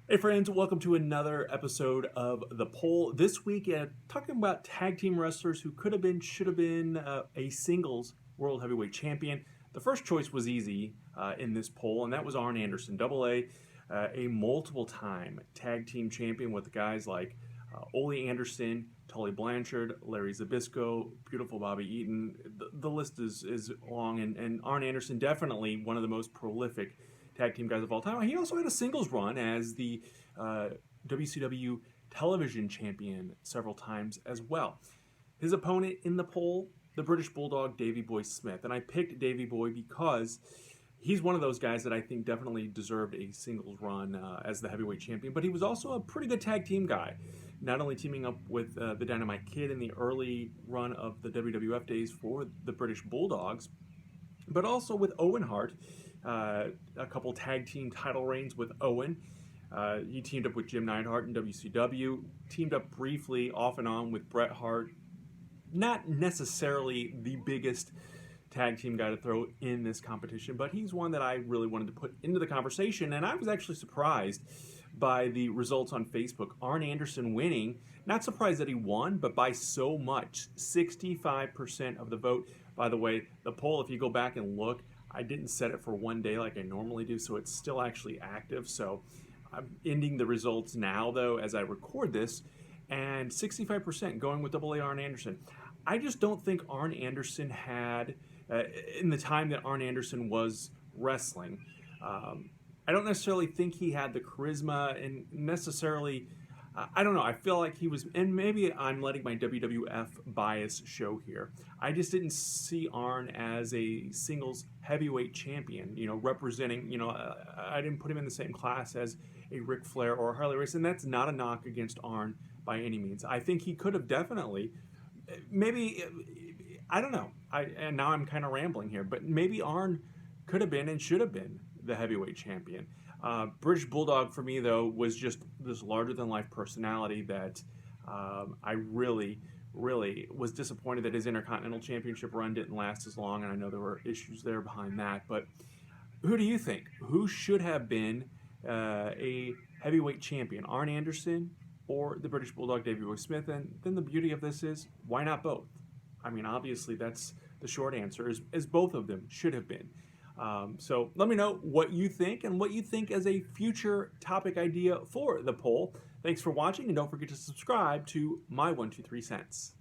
Hey friends, welcome to another episode of The Poll. This week, talking about tag team wrestlers who could have been, should have been a singles world heavyweight champion. The first choice was easy in this poll, and that was Arn Anderson, Double a multiple-time tag team champion with guys like Ole Anderson, Tully Blanchard, Larry Zbyszko, beautiful Bobby Eaton. The list is long, and Arn Anderson definitely one of the most prolific tag team guys of all time. He also had a singles run as the WCW television champion several times as well. His opponent in the poll, the British Bulldog, Davey Boy Smith. And I picked Davey Boy because he's one of those guys that I think definitely deserved a singles run as the heavyweight champion, but he was also a pretty good tag team guy. Not only teaming up with the Dynamite Kid in the early run of the WWF days for the British Bulldogs, but also with Owen Hart. A couple tag team title reigns with Owen. He teamed up with Jim Neidhart in WCW, teamed up briefly off and on with Bret Hart. Not necessarily the biggest tag team guy to throw in this competition, but he's one that I really wanted to put into the conversation, and I was actually surprised by the results on Facebook. Arn Anderson winning, not surprised that he won, but by so much, 65% of the vote. By the way, the poll, if you go back and look, I didn't set it for one day like I normally do, so it's still actually active. So I'm ending the results now, though, as I record this, and 65% going with Double A Arn Anderson. I just don't think Arn Anderson had, in the time that Arn Anderson was wrestling, I don't necessarily think he had the charisma and necessarily, I don't know, I feel like he was, and maybe I'm letting my WWF bias show here. I just didn't see Arn as a singles heavyweight champion, representing, I didn't put him in the same class as a Ric Flair or a Harley Race, and that's not a knock against Arn by any means. I think he could have definitely, maybe, I don't know, and now I'm kind of rambling here, but maybe Arn could have been and should have been the heavyweight champion. British Bulldog for me, though, was just this larger-than-life personality that I really was disappointed that his Intercontinental Championship run didn't last as long, and I know there were issues there behind that. But who do you think? Who should have been a heavyweight champion, Arn Anderson or the British Bulldog, Davey Boy Smith? And then the beauty of this is, why not both? I mean, obviously, that's the short answer, is both of them should have been. So let me know what you think and what you think as a future topic idea for the poll. Thanks for watching, and don't forget to subscribe to my 123 Cents.